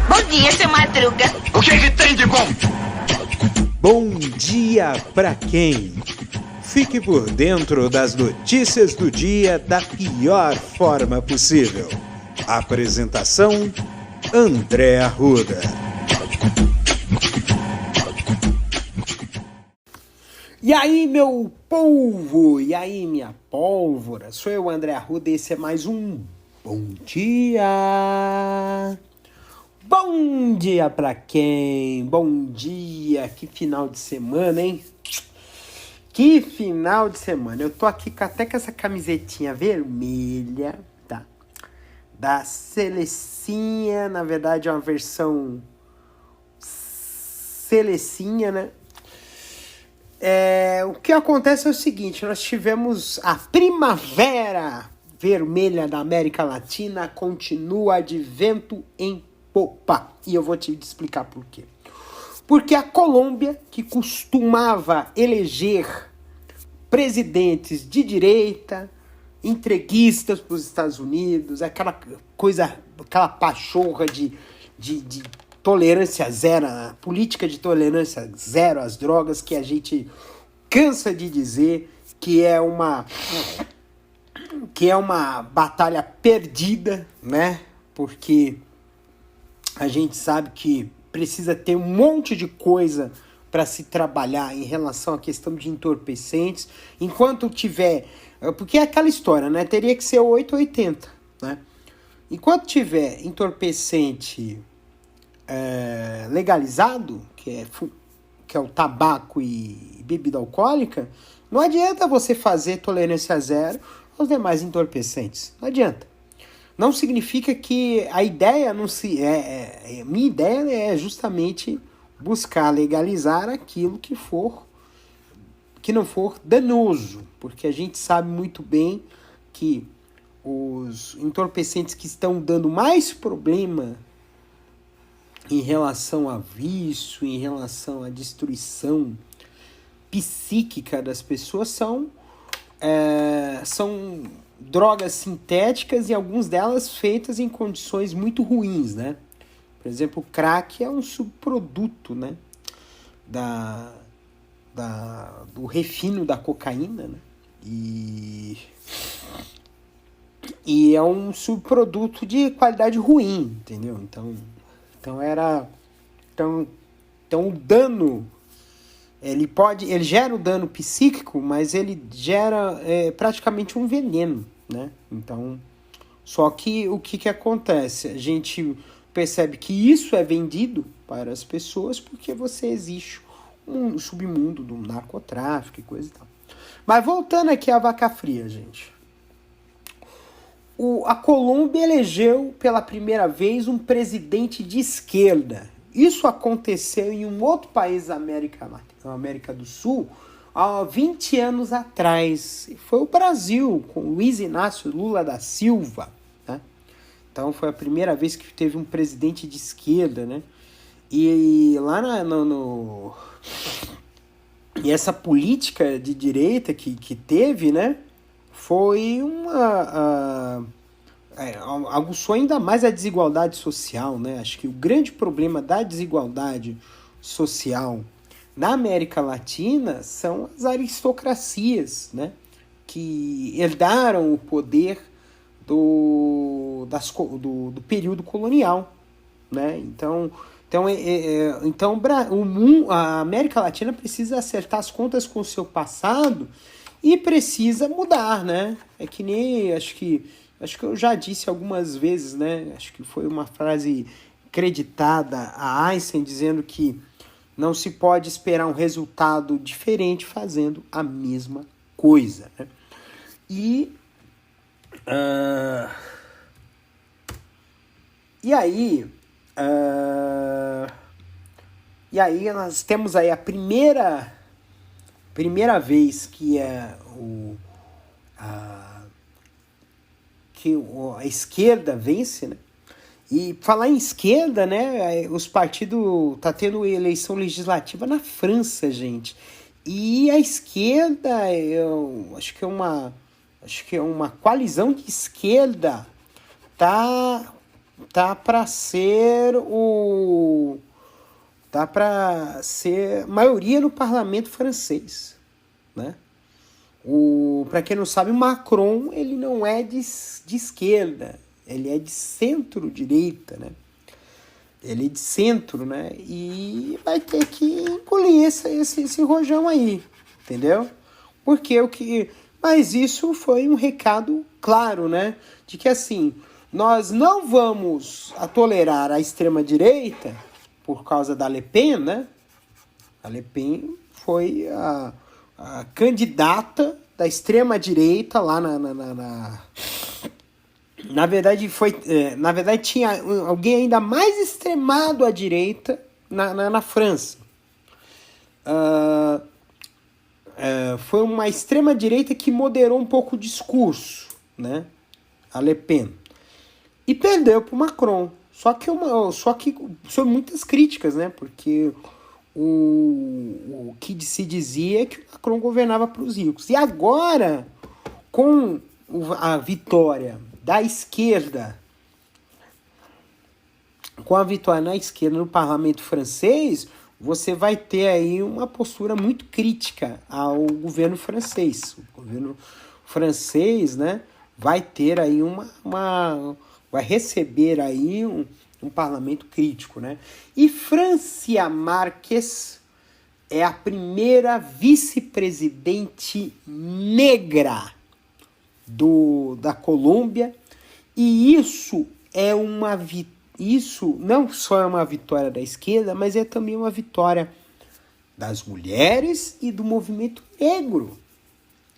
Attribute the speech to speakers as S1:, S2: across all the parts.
S1: Bom dia, seu Madruga.
S2: O que tem de bom?
S3: Bom dia pra quem? Fique por dentro das notícias do dia da pior forma possível. Apresentação: André Arruda.
S4: E aí, meu polvo? E aí, minha pólvora? Sou eu, André Arruda, e esse é mais um Bom Dia. Bom dia pra quem? Bom dia, que final de semana, hein? Que final de semana. Eu tô aqui até com essa camisetinha vermelha, tá? Da Celecinha, na verdade é uma versão Celecinha, né? O que acontece é o seguinte, nós tivemos a primavera vermelha da América Latina, continua de vento em popa. E eu vou te explicar por quê. Porque a Colômbia, que costumava eleger presidentes de direita, entreguistas para os Estados Unidos, aquela pachorra de tolerância zero, a política de tolerância zero às drogas, que a gente cansa de dizer que é uma batalha perdida, né? Porque a gente sabe que precisa ter um monte de coisa para se trabalhar em relação à questão de entorpecentes, enquanto tiver... Porque é aquela história, né? Teria que ser 880, né? Enquanto tiver entorpecente legalizado, que é o tabaco e bebida alcoólica, não adianta você fazer tolerância zero aos demais entorpecentes. Não adianta. Não significa que a ideia não se... minha ideia é justamente buscar legalizar aquilo que não for danoso, porque a gente sabe muito bem que os entorpecentes que estão dando mais problema em relação a vício, em relação à destruição psíquica das pessoas são drogas sintéticas e algumas delas feitas em condições muito ruins, né? Por exemplo, o crack é um subproduto, né? Do refino da cocaína, né? E é um subproduto de qualidade ruim, entendeu? Então o dano, ele gera o dano psíquico, mas ele gera praticamente um veneno, né? Então, só que o que acontece? A gente percebe que isso é vendido para as pessoas porque existe um submundo do narcotráfico e coisa e tal. Mas voltando aqui à vaca fria, gente. A Colômbia elegeu pela primeira vez um presidente de esquerda. Isso aconteceu em um outro país da América do Sul há 20 anos atrás. Foi o Brasil, com Luiz Inácio Lula da Silva, né? Então foi a primeira vez que teve um presidente de esquerda, né? E lá e essa política de direita que teve, né? Foi aguçou ainda mais a desigualdade social, né? Acho que o grande problema da desigualdade social na América Latina são as aristocracias, né? Que herdaram o poder do período colonial, né? Então a América Latina precisa acertar as contas com o seu passado e precisa mudar, né? É que nem, acho que eu já disse algumas vezes, né? Acho que foi uma frase creditada a Einstein dizendo que não se pode esperar um resultado diferente fazendo a mesma coisa, né? E aí nós temos aí a primeira vez que a esquerda vence, né? E falar em esquerda, né? Os partidos... Tá tendo eleição legislativa na França, gente. E a esquerda, eu acho que é uma coalizão de esquerda tá para ser maioria no parlamento francês, né? Para quem não sabe, o Macron, ele não é de esquerda, ele é de centro-direita, né? Ele é de centro, né? E vai ter que engolir esse rojão aí, entendeu? Porque mas isso foi um recado claro, né? De que assim, nós não vamos tolerar a extrema-direita por causa da Le Pen, né? A Le Pen foi a candidata da extrema-direita lá na verdade, tinha alguém ainda mais extremado à direita na França. Foi uma extrema-direita que moderou um pouco o discurso, né? A Le Pen. E perdeu para o Macron. Só que sob muitas críticas, né? Porque o que se dizia é que o Macron governava para os ricos. E agora, com a vitória da esquerda, com a vitória na esquerda no parlamento francês, você vai ter aí uma postura muito crítica ao governo francês. O governo francês, né, vai ter aí vai receber aí um parlamento crítico, né? E Francia Márquez é a primeira vice-presidente negra da Colômbia, e isso não só é uma vitória da esquerda, mas é também uma vitória das mulheres e do movimento negro.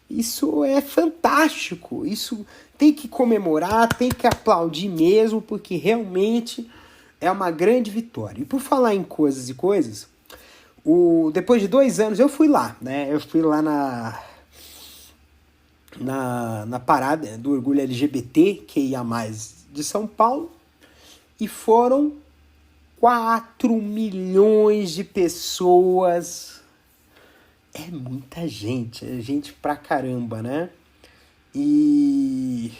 S4: Isso é fantástico, isso tem que comemorar, tem que aplaudir mesmo, porque realmente é uma grande vitória. E por falar em coisas e coisas, depois de 2 anos eu fui lá, né? Eu fui lá na parada do orgulho LGBT, que ia mais de São Paulo, e foram 4 milhões de pessoas. É muita gente, é gente pra caramba, né? E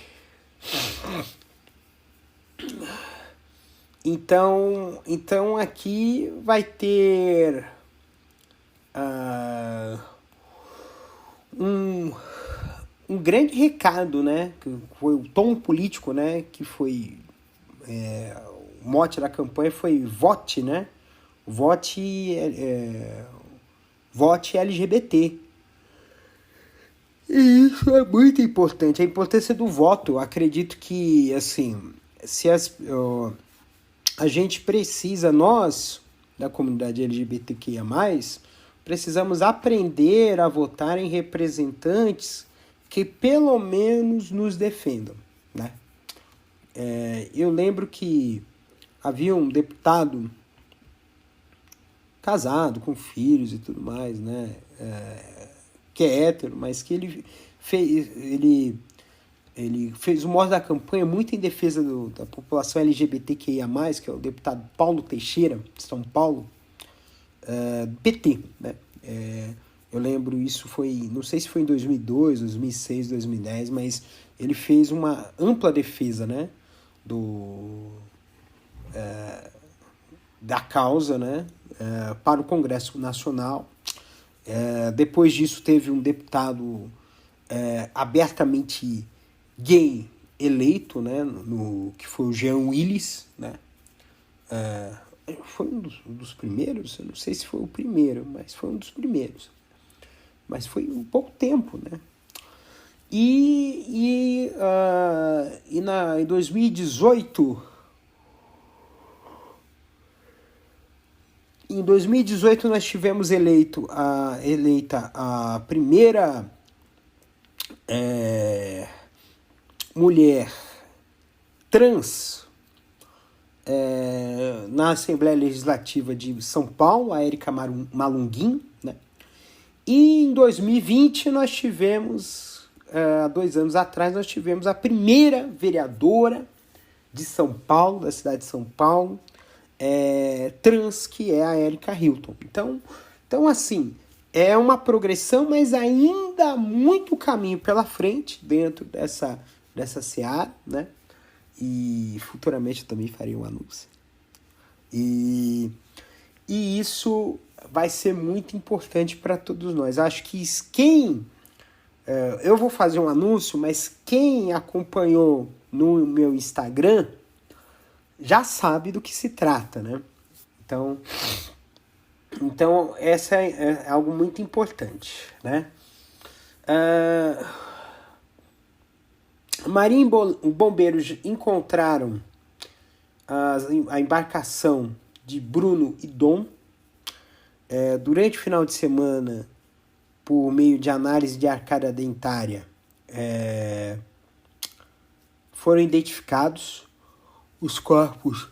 S4: então aqui vai ter um grande recado, né? Que foi o tom político, né? Que foi o mote da campanha foi vote, né? Vote LGBT. E isso é muito importante, a importância do voto. Eu acredito que, assim, a gente precisa, nós, da comunidade LGBTQIA+, precisamos aprender a votar em representantes que pelo menos nos defendam, né? Eu lembro que havia um deputado casado, com filhos e tudo mais, né? Que é hétero, mas que ele fez o modo da campanha muito em defesa da população LGBTQIA+, que é o deputado Paulo Teixeira, de São Paulo, PT, né? Eu lembro, isso foi, não sei se foi em 2002, 2006, 2010, mas ele fez uma ampla defesa, né, da causa, né, para o Congresso Nacional. Depois disso teve um deputado abertamente gay eleito, né, que foi o Jean Willis, né? Foi um dos primeiros, eu não sei se foi o primeiro, mas foi um dos primeiros. Mas foi um pouco tempo, né? Em 2018... Em 2018 nós tivemos eleita a primeira mulher trans na Assembleia Legislativa de São Paulo, a Érica Malunguin, né? E em 2020 nós tivemos, há 2 anos atrás, nós tivemos a primeira vereadora de São Paulo, da cidade de São Paulo, trans, que é a Érica Hilton. Então, assim, é uma progressão, mas ainda há muito caminho pela frente dentro dessa seara, né? e futuramente eu também farei um anúncio. E isso vai ser muito importante para todos nós. Acho que eu vou fazer um anúncio, mas quem acompanhou no meu Instagram já sabe do que se trata, né? Então essa é algo muito importante, né? Marinha e bombeiros encontraram a embarcação de Bruno e Dom durante o final de semana, por meio de análise de arcada dentária, foram identificados os corpos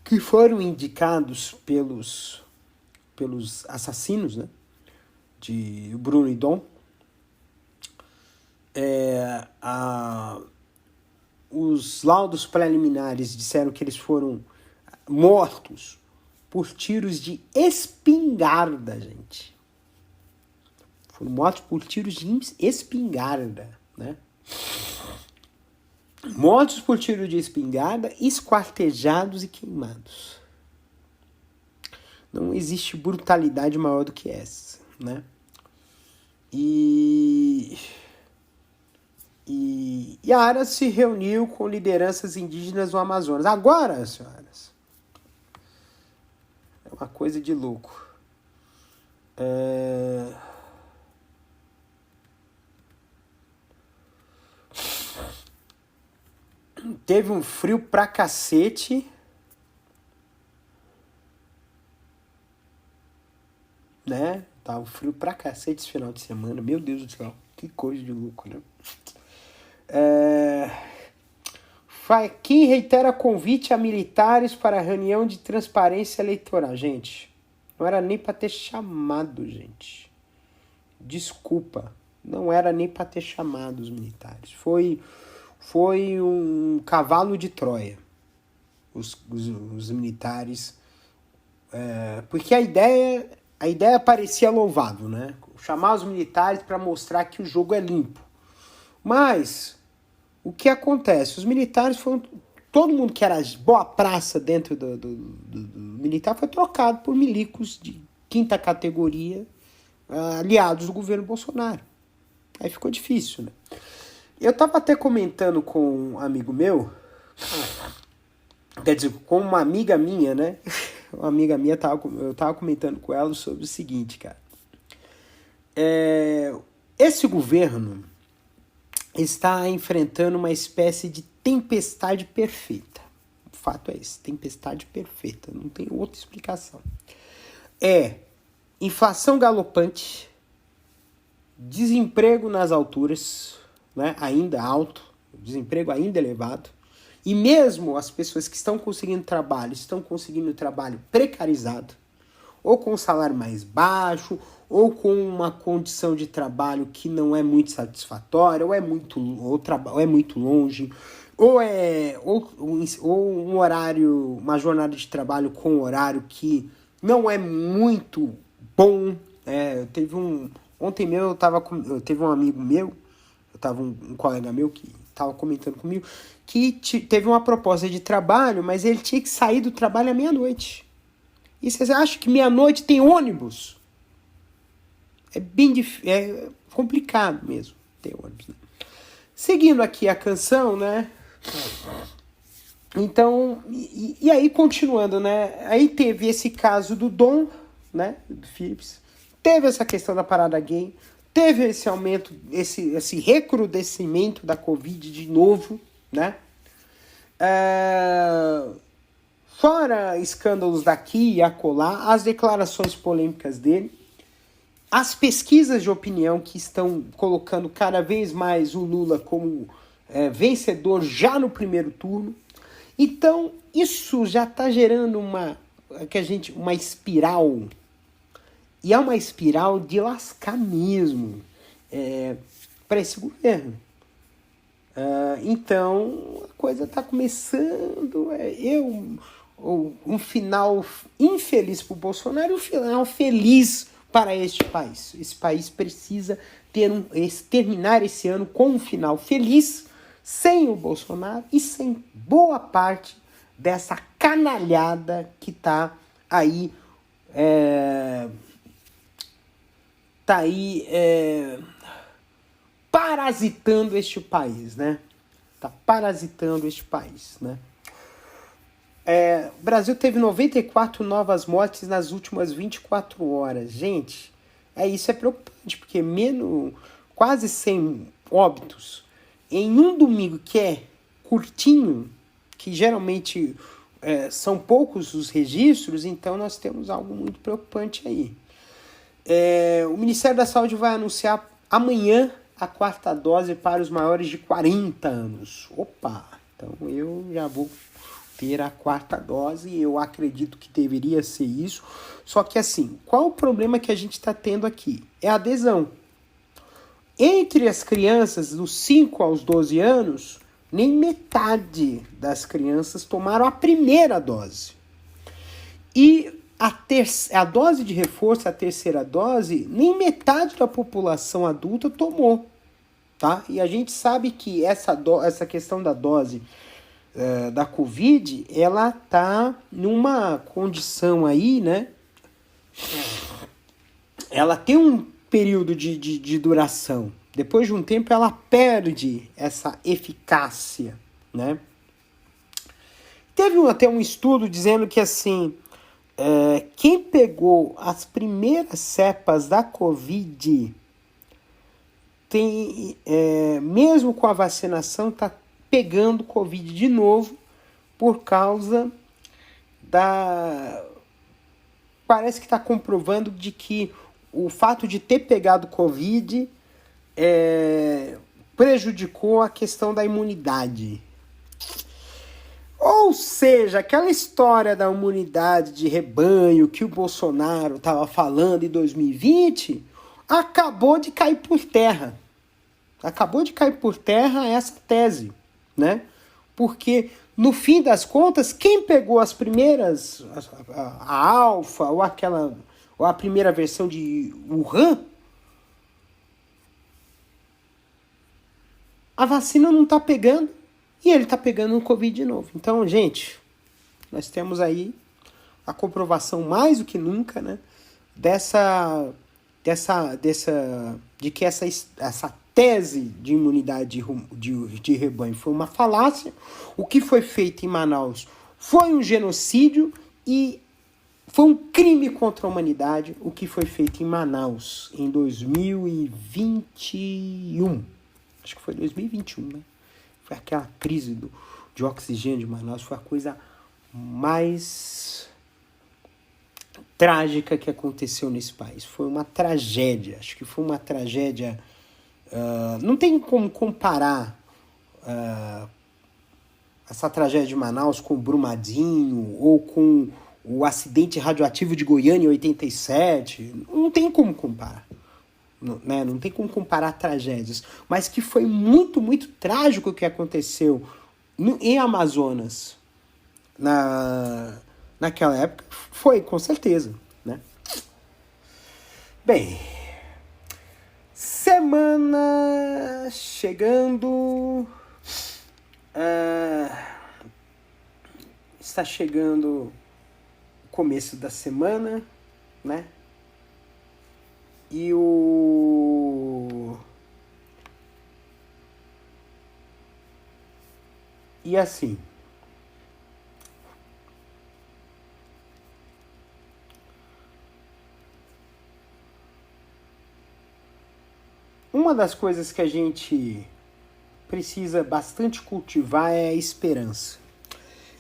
S4: que foram indicados pelos assassinos, né, de Bruno e Dom. Os laudos preliminares disseram que eles foram mortos por tiros de espingarda, gente. Foram mortos por tiros de espingarda, né? Mortos por tiro de espingarda, esquartejados e queimados. Não existe brutalidade maior do que essa, né? E a área se reuniu com lideranças indígenas do Amazonas. Agora, senhoras, é uma coisa de louco. Teve um frio pra cacete, né? Tava um frio pra cacete esse final de semana. Meu Deus do céu, que coisa de louco, né? Quem reitera convite a militares para a reunião de transparência eleitoral. Gente, não era nem para ter chamado, gente. Desculpa, não era nem para ter chamado os militares. Foi um cavalo de Troia, os militares, porque a ideia parecia louvável, né? Chamar os militares para mostrar que o jogo é limpo. Mas o que acontece? Os militares foram... Todo mundo que era boa praça dentro do militar foi trocado por milicos de quinta categoria, aliados do governo Bolsonaro. Aí ficou difícil, né? Eu estava até comentando com um amigo meu, quer dizer, com uma amiga minha, né? Uma amiga minha, eu estava comentando com ela sobre o seguinte, cara. Esse governo está enfrentando uma espécie de tempestade perfeita. O fato é esse, tempestade perfeita, não tem outra explicação. Inflação galopante, desemprego nas alturas, né, ainda alto, desemprego ainda elevado, e mesmo as pessoas que estão conseguindo trabalho precarizado, ou com um salário mais baixo, ou com uma condição de trabalho que não é muito satisfatória, ou é muito longe, ou um horário, uma jornada de trabalho com um horário que não é muito bom. Ontem mesmo teve um amigo meu, um colega meu que estava comentando comigo, que teve uma proposta de trabalho, mas ele tinha que sair do trabalho à meia-noite. E vocês acham que meia-noite tem ônibus? É complicado mesmo ter ônibus, né? Seguindo aqui a canção, né? Então, e aí continuando, né? Aí teve esse caso do Dom, né? Do Phillips. Teve essa questão da parada gay. Teve esse aumento, esse recrudescimento da Covid de novo, né? Fora escândalos daqui e acolá, as declarações polêmicas dele, as pesquisas de opinião que estão colocando cada vez mais o Lula como vencedor já no primeiro turno. Então, isso já está gerando uma espiral. E é uma espiral de lascar mesmo para esse governo. Então, a coisa está começando. Um final infeliz para o Bolsonaro e um final feliz para este país. Esse país precisa terminar esse ano com um final feliz, sem o Bolsonaro e sem boa parte dessa canalhada que está aí, parasitando este país, né? Está parasitando este país, né? O Brasil teve 94 novas mortes nas últimas 24 horas. Gente, isso é preocupante, porque quase 100 óbitos em um domingo que é curtinho, que geralmente são poucos os registros, então nós temos algo muito preocupante aí. O Ministério da Saúde vai anunciar amanhã a 4ª dose para os maiores de 40 anos. Opa! Então eu já vou ter a 4ª dose e eu acredito que deveria ser isso. Só que assim, qual o problema que a gente está tendo aqui? É a adesão. Entre as crianças dos 5 aos 12 anos, nem metade das crianças tomaram a primeira dose. E a dose de reforço, a 3ª dose, nem metade da população adulta tomou. Tá? E a gente sabe que essa questão da dose da Covid, ela tá numa condição aí, né? Ela tem um período de duração. Depois de um tempo, ela perde essa eficácia, né? Teve até um estudo dizendo que, assim, quem pegou as primeiras cepas da Covid, mesmo com a vacinação, tá pegando Covid de novo por causa parece que está comprovando de que o fato de ter pegado Covid prejudicou a questão da imunidade. Ou seja, aquela história da imunidade de rebanho que o Bolsonaro estava falando em 2020 acabou de cair por terra. Acabou de cair por terra essa tese, né? Porque, no fim das contas, quem pegou as primeiras, a alfa ou a primeira versão de Wuhan, a vacina não está pegando e ele está pegando um Covid de novo. Então, gente, nós temos aí a comprovação mais do que nunca, né, de que essa tese de imunidade de rebanho foi uma falácia. O que foi feito em Manaus foi um genocídio e foi um crime contra a humanidade o que foi feito em Manaus em 2021. Acho que foi 2021, né? Foi aquela crise de oxigênio de Manaus, foi a coisa mais trágica que aconteceu nesse país. Foi uma tragédia, acho que foi uma tragédia. Não tem como comparar essa tragédia de Manaus com o Brumadinho ou com o acidente radioativo de Goiânia em 87. Não tem como comparar. Né? Não tem como comparar tragédias. Mas que foi muito, muito trágico o que aconteceu em Amazonas naquela época. Foi, com certeza. Né? Bem, semana chegando. Está chegando o começo da semana, né? E assim, uma das coisas que a gente precisa bastante cultivar é a esperança.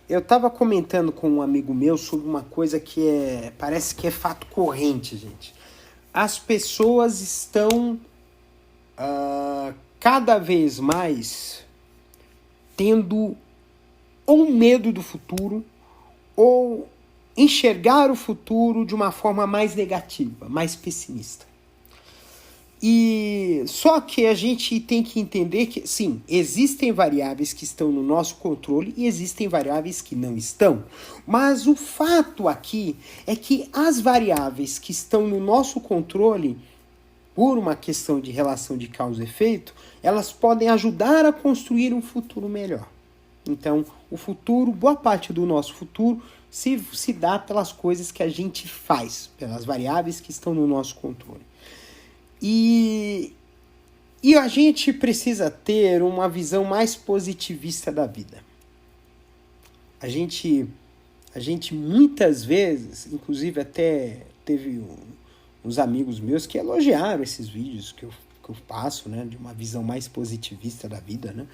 S4: Eu estava comentando com um amigo meu sobre uma coisa que parece que é fato corrente, gente. As pessoas estão cada vez mais tendo ou medo do futuro ou enxergar o futuro de uma forma mais negativa, mais pessimista. E só que a gente tem que entender que, sim, existem variáveis que estão no nosso controle e existem variáveis que não estão. Mas o fato aqui é que as variáveis que estão no nosso controle, por uma questão de relação de causa e efeito, elas podem ajudar a construir um futuro melhor. Então, o futuro, boa parte do nosso futuro, se dá pelas coisas que a gente faz, pelas variáveis que estão no nosso controle. E a gente precisa ter uma visão mais positivista da vida. A gente muitas vezes, inclusive até teve uns amigos meus que elogiaram esses vídeos que eu passo, né, de uma visão mais positivista da vida, né?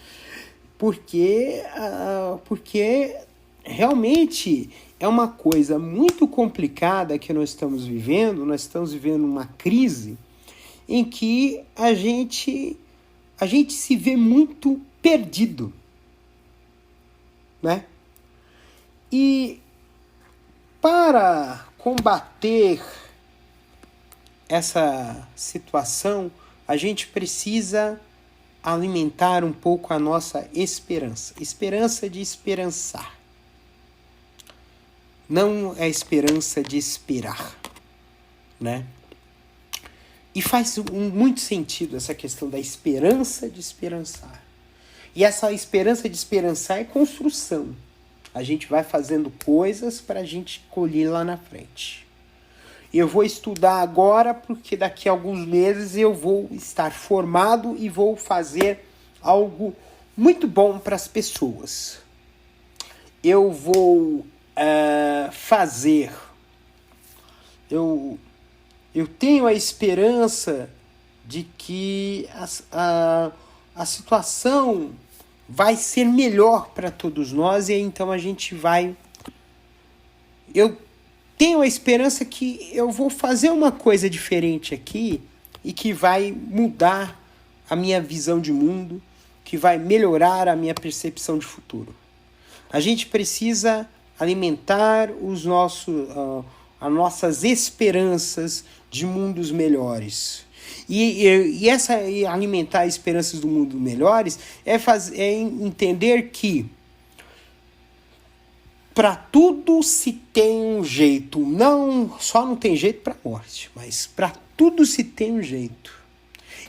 S4: Porque realmente é uma coisa muito complicada que nós estamos vivendo uma crise em que a gente se vê muito perdido, né? E para combater essa situação, a gente precisa alimentar um pouco a nossa esperança. Esperança de esperançar. Não é esperança de esperar, né? E faz muito sentido essa questão da esperança de esperançar. E essa esperança de esperançar é construção. A gente vai fazendo coisas para a gente colher lá na frente. Eu vou estudar agora porque daqui a alguns meses eu vou estar formado e vou fazer algo muito bom para as pessoas. Eu vou fazer... Eu tenho a esperança de que a situação vai ser melhor para todos nós e então a gente vai... Eu tenho a esperança que eu vou fazer uma coisa diferente aqui e que vai mudar a minha visão de mundo, que vai melhorar a minha percepção de futuro. A gente precisa alimentar as nossas esperanças de mundos melhores. E alimentar esperanças do mundo melhores é entender que para tudo se tem um jeito. Só não tem jeito para a morte, mas para tudo se tem um jeito.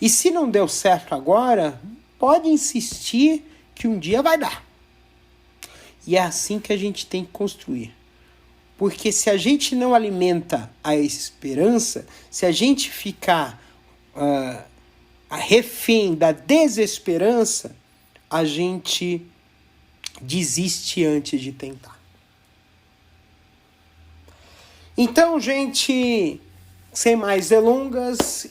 S4: E se não deu certo agora, pode insistir que um dia vai dar. E é assim que a gente tem que construir. Porque se a gente não alimenta a esperança, se a gente ficar a refém da desesperança, a gente desiste antes de tentar. Então, gente, sem mais delongas,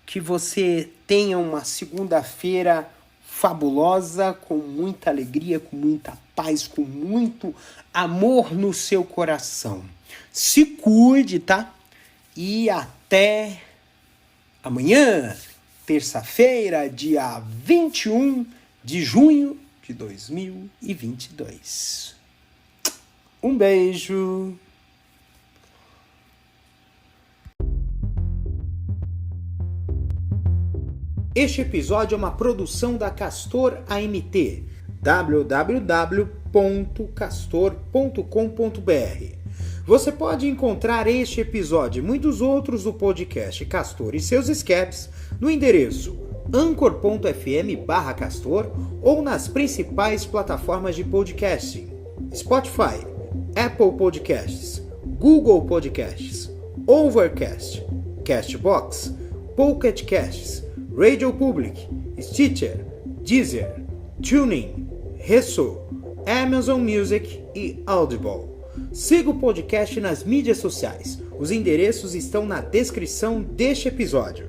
S4: que você tenha uma segunda-feira fabulosa, com muita alegria, com muita paz, com muito amor no seu coração. Se cuide, tá? E até amanhã, terça-feira, dia 21 de junho de 2022. Um beijo.
S3: Este episódio é uma produção da Castor AMT, www.castor.com.br. Você pode encontrar este episódio e muitos outros do podcast Castor e seus escapes no endereço anchor.fm/castor ou nas principais plataformas de podcasting: Spotify, Apple Podcasts, Google Podcasts, Overcast, Castbox, Pocket Casts, Radio Public, Stitcher, Deezer, TuneIn, Resso, Amazon Music e Audible. Siga o podcast nas mídias sociais. Os endereços estão na descrição deste episódio.